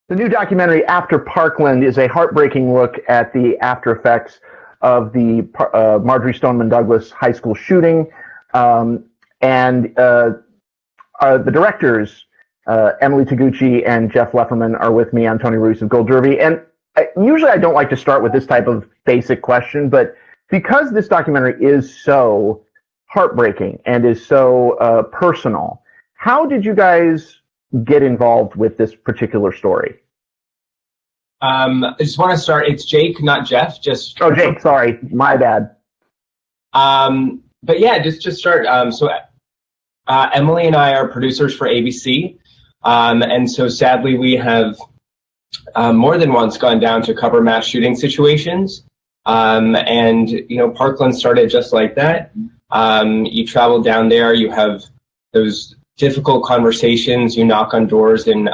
The new documentary After Parkland is a heartbreaking look at the after effects of the Marjory Stoneman Douglas high school shooting. The directors, Emily Taguchi and Jeff Lefferman, are with me. I'm Tony Ruiz of Gold Derby. And usually I don't like to start with this type of basic question, but because this documentary is so heartbreaking and is so personal, how did you guys get involved with this particular story? I just want to start. It's Jake, not Jeff. Jake. Sorry, my bad. But yeah, just start. Emily and I are producers for ABC, and so sadly we have more than once gone down to cover mass shooting situations. And Parkland started just like that. You travel down there. You have those difficult conversations. You knock on doors in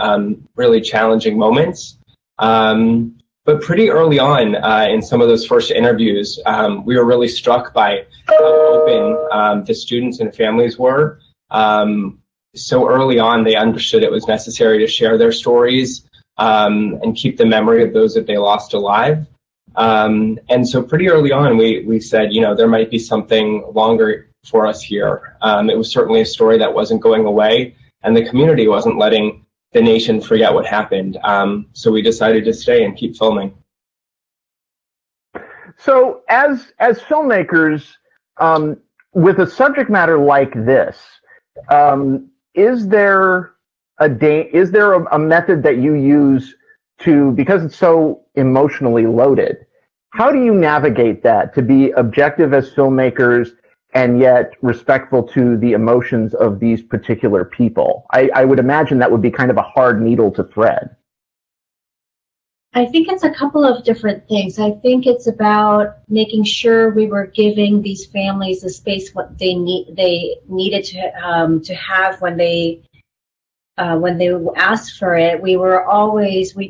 really challenging moments. But pretty early on in some of those first interviews, we were really struck by how open the students and families were. So early on, they understood it was necessary to share their stories and keep the memory of those that they lost alive. And so pretty early on, we said, there might be something longer for us here. It was certainly a story that wasn't going away, and the community wasn't letting the nation forget what happened. So we decided to stay and keep filming. So as filmmakers, with a subject matter like this, is there a method that you use because it's so emotionally loaded, how do you navigate that to be objective as filmmakers and yet respectful to the emotions of these particular people? I would imagine that would be kind of a hard needle to thread. I think it's a couple of different things. I think it's about making sure we were giving these families the space what they needed to have when they asked for it. We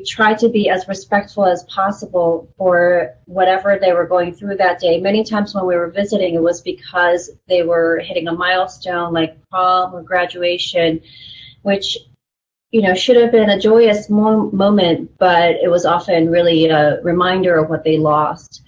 tried to be as respectful as possible for whatever they were going through that day. Many times when we were visiting, it was because they were hitting a milestone like prom or graduation, which should have been a joyous moment, but it was often really a reminder of what they lost.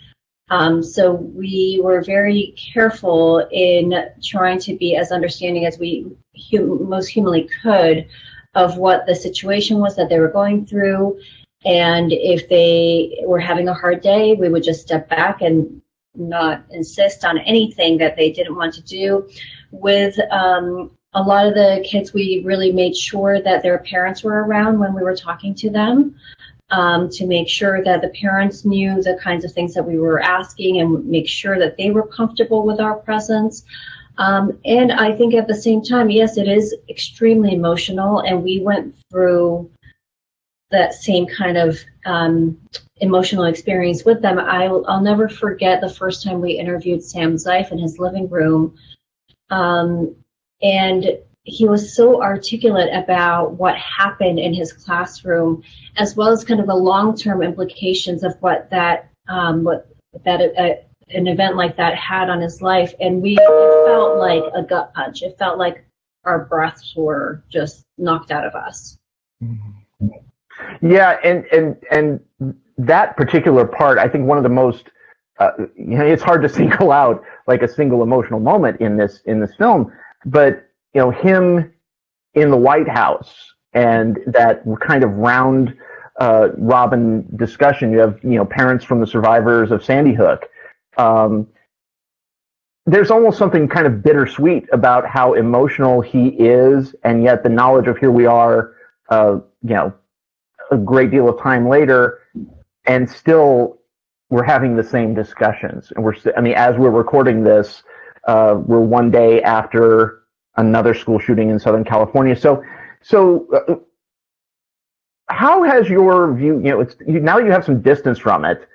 So we were very careful in trying to be as understanding as we most humanly could of what the situation was that they were going through. And if they were having a hard day, we would just step back and not insist on anything that they didn't want to do. With a lot of the kids, we really made sure that their parents were around when we were talking to them, to make sure that the parents knew the kinds of things that we were asking and make sure that they were comfortable with our presence. And I think at the same time, yes, it is extremely emotional, and we went through that same kind of emotional experience with them. I'll never forget the first time we interviewed Sam Zeif in his living room. And he was so articulate about what happened in his classroom, as well as kind of the long-term implications of what an event like that had on his life. And it felt like a gut punch. It felt like our breaths were just knocked out of us. Yeah, and that particular part, I think one of the most, it's hard to single out like a single emotional moment in this film. But him in the White House and that kind of round robin discussion. You have parents from the survivors of Sandy Hook. There's almost something kind of bittersweet about how emotional he is, and yet the knowledge of here we are, a great deal of time later, and still we're having the same discussions. And as we're recording this, we're one day after another school shooting in Southern California. So how has your view, now you have some distance from it,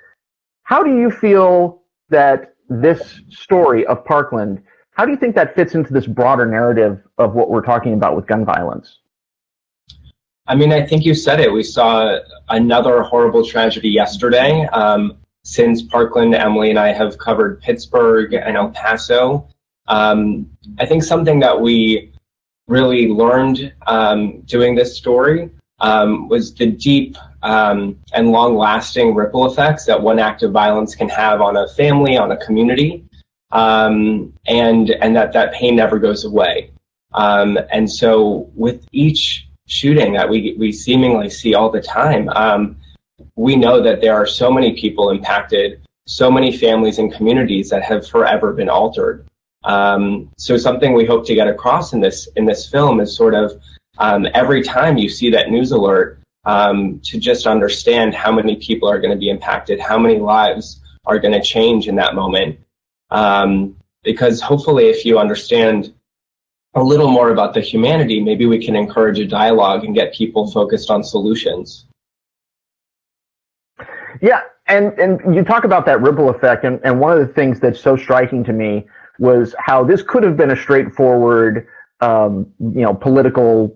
how do you feel that this story of Parkland, how do you think that fits into this broader narrative of what we're talking about with gun violence? I mean, I think you said it. We saw another horrible tragedy yesterday. Since Parkland, Emily and I have covered Pittsburgh and El Paso. I think something that we really learned doing this story was the deep and long-lasting ripple effects that one act of violence can have on a family, on a community, and that pain never goes away. And so with each shooting that we seemingly see all the time, we know that there are so many people impacted, so many families and communities that have forever been altered. So something we hope to get across in this film is sort of every time you see that news alert, to just understand how many people are going to be impacted, how many lives are going to change in that moment. Because hopefully if you understand a little more about the humanity, maybe we can encourage a dialogue and get people focused on solutions. Yeah, and you talk about that ripple effect, and one of the things that's so striking to me was how this could have been a straightforward, politically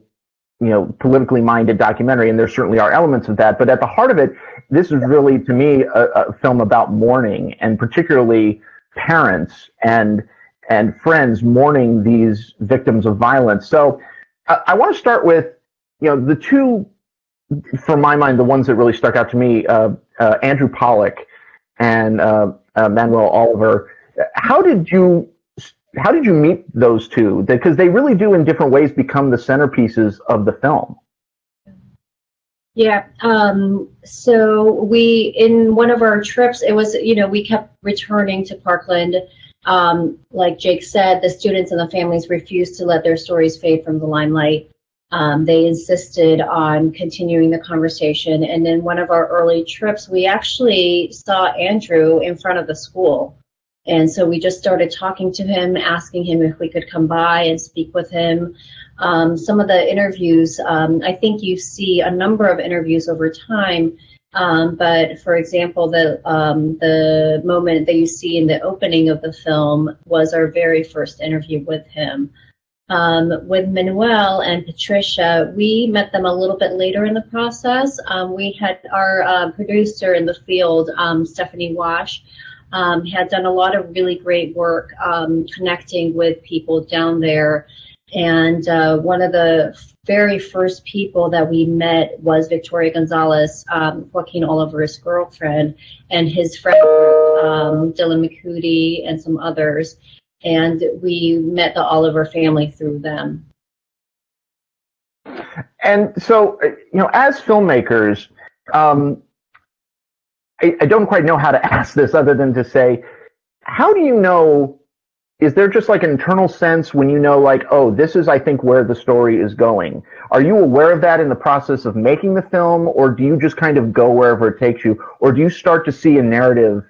minded documentary, and there certainly are elements of that. But at the heart of it, this is really, to me, a film about mourning, and particularly parents and friends mourning these victims of violence. So I want to start with, the two, for my mind, the ones that really stuck out to me, Andrew Pollock and Manuel Oliver. How did you meet those two? Because they really do, in different ways, become the centerpieces of the film. Yeah. So in one of our trips, it was, we kept returning to Parkland. Like Jake said, the students and the families refused to let their stories fade from the limelight. They insisted on continuing the conversation. And in one of our early trips, we actually saw Andrew in front of the school. And so we just started talking to him, asking him if we could come by and speak with him. Some of the interviews, I think you see a number of interviews over time. But for example, the moment that you see in the opening of the film was our very first interview with him. With Manuel and Patricia, we met them a little bit later in the process. We had our producer in the field, Stephanie Wash, had done a lot of really great work connecting with people down there. And one of the very first people that we met was Victoria Gonzalez, Joaquin Oliver's girlfriend, and his friend, Dylan McCooty, and some others. And we met the Oliver family through them. And so, as filmmakers, I don't quite know how to ask this other than to say, how do you know, is there just like an internal sense when you know, like, oh, this is, I think, where the story is going? Are you aware of that in the process of making the film, or do you just kind of go wherever it takes you? Or do you start to see a narrative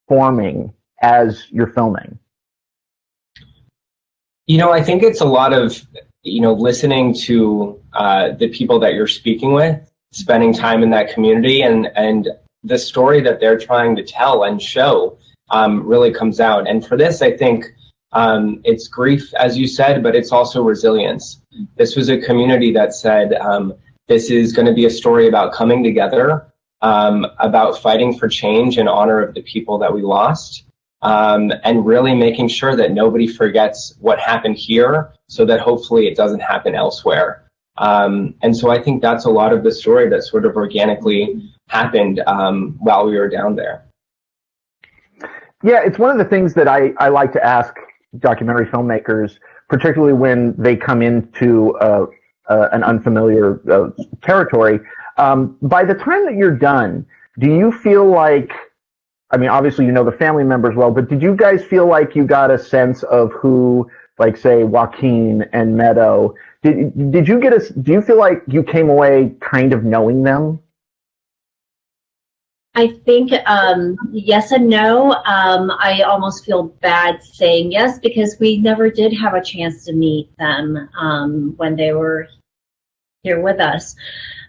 forming as you're filming? I think it's a lot of, listening to the people that you're speaking with, spending time in that community, and the story that they're trying to tell and show really comes out. And for this, I think it's grief, as you said, but it's also resilience. This was a community that said, this is going to be a story about coming together, about fighting for change in honor of the people that we lost. And really making sure that nobody forgets what happened here, so that hopefully it doesn't happen elsewhere. And so I think that's a lot of the story that sort of organically happened while we were down there. Yeah, it's one of the things that I like to ask documentary filmmakers, particularly when they come into an unfamiliar territory. By the time that you're done, do you feel like, obviously you know the family members well, but did you guys feel like you got a sense of who, like, say, Joaquin and Meadow? Do you feel like you came away kind of knowing them? I think yes and no. I almost feel bad saying yes, because we never did have a chance to meet them when they were here with us.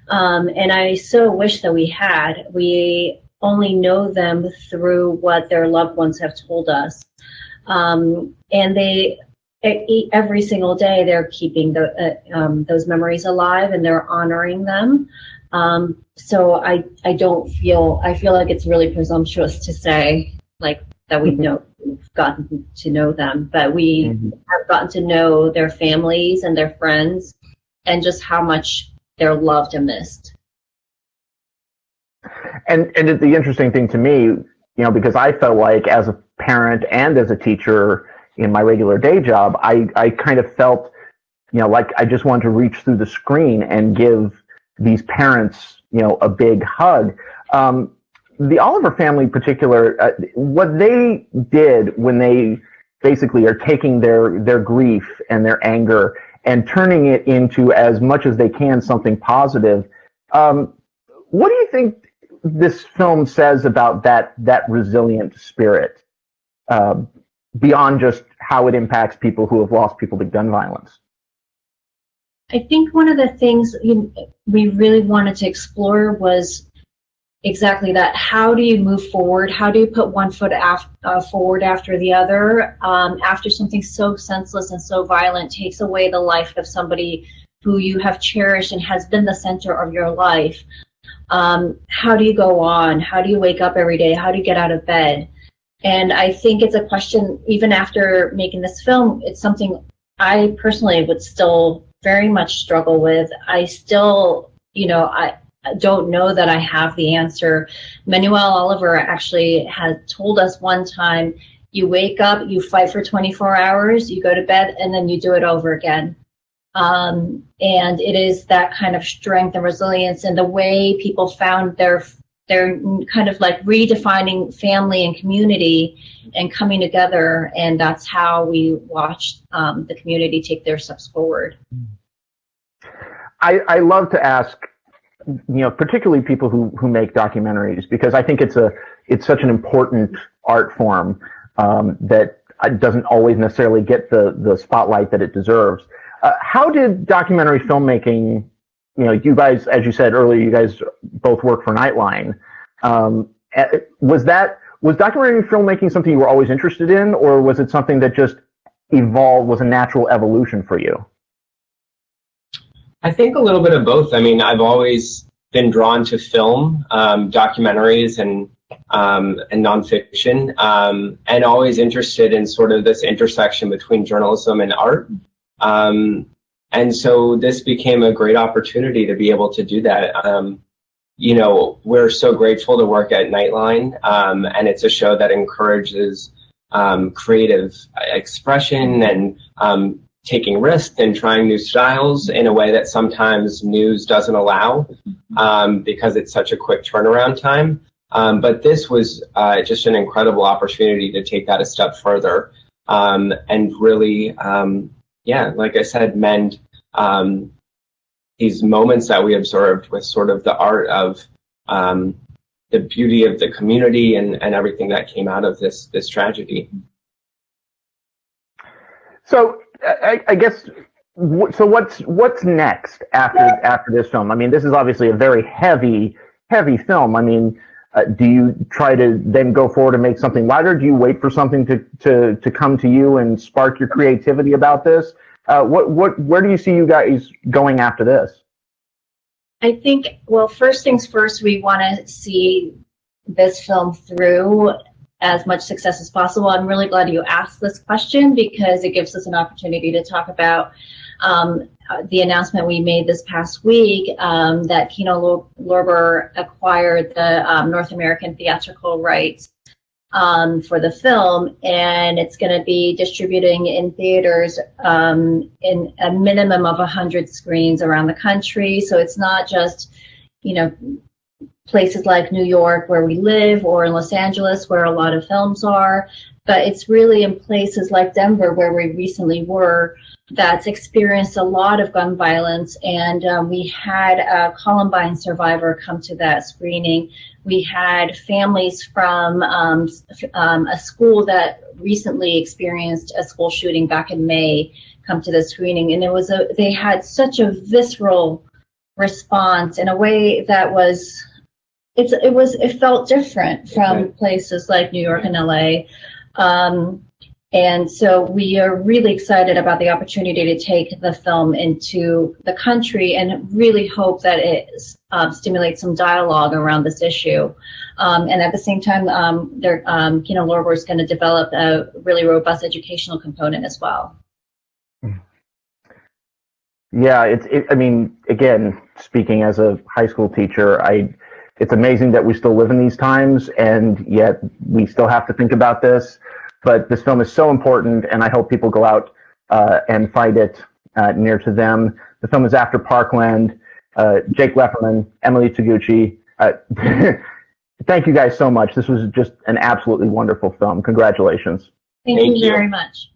And I so wish that we had. We only know them through what their loved ones have told us. And every single day they're keeping those memories alive, and they're honoring them. So I feel like it's really presumptuous to say, like, that we know, we've gotten to know them, but we have gotten to know their families and their friends and just how much they're loved and missed. And the interesting thing to me, because I felt like as a parent and as a teacher in my regular day job, I kind of felt, like I just wanted to reach through the screen and give these parents, a big hug. The Oliver family in particular, what they did when they basically are taking their grief and their anger and turning it into, as much as they can, something positive. What do you think this film says about that resilient spirit, beyond just how it impacts people who have lost people to gun violence? I think one of the things we really wanted to explore was exactly that. How do you move forward? How do you put one foot forward after the other, after something so senseless and so violent takes away the life of somebody who you have cherished and has been the center of your life? How do you go on? How do you wake up every day? How do you get out of bed? And I think it's a question, even after making this film, it's something I personally would still very much struggle with. I still, I don't know that I have the answer. Manuel Oliver actually had told us one time, you wake up, you fight for 24 hours, you go to bed, and then you do it over again. And it is that kind of strength and resilience, and the way people found their kind of like redefining family and community and coming together. And that's how we watched the community take their steps forward. I love to ask, particularly people who make documentaries, because I think it's such an important art form that doesn't always necessarily get the spotlight that it deserves. How did documentary filmmaking, you guys, as you said earlier, you guys both work for Nightline. Was documentary filmmaking something you were always interested in, or was it something that just evolved, was a natural evolution for you? I think a little bit of both. I mean, I've always been drawn to film, documentaries and nonfiction, and always interested in sort of this intersection between journalism and art. And so this became a great opportunity to be able to do that. We're so grateful to work at Nightline, and it's a show that encourages creative expression and taking risks and trying new styles in a way that sometimes news doesn't allow, because it's such a quick turnaround time. But this was just an incredible opportunity to take that a step further, and really, like I said, mend these moments that we observed with sort of the art of the beauty of the community and everything that came out of this tragedy. So I guess, so what's next after this film? I mean, this is obviously a very heavy film. I mean, do you try to then go forward and make something lighter? Do you wait for something to come to you and spark your creativity about this? Where do you see you guys going after this? I think, well, first things first, we want to see this film through as much success as possible. I'm really glad you asked this question, because it gives us an opportunity to talk about the announcement we made this past week, that Kino Lorber acquired the North American theatrical rights for the film, and it's going to be distributing in theaters in a minimum of 100 screens around the country. So it's not just, places like New York where we live, or in Los Angeles where a lot of films are, but it's really in places like Denver, where we recently were, that's experienced a lot of gun violence. And we had a Columbine survivor come to that screening. We had families from a school that recently experienced a school shooting back in May come to the screening, and they had such a visceral response in a way that it felt different from places like New York and LA. And so we are really excited about the opportunity to take the film into the country and really hope that it stimulates some dialogue around this issue. And at the same time, Lorber is going to develop a really robust educational component as well. Yeah, I mean, again, speaking as a high school teacher, it's amazing that we still live in these times, and yet we still have to think about this. But this film is so important, and I hope people go out and find it near to them. The film is after Parkland. Jake Lefferman, Emily Taguchi. Thank you guys so much. This was just an absolutely wonderful film. Congratulations. Thank you very much.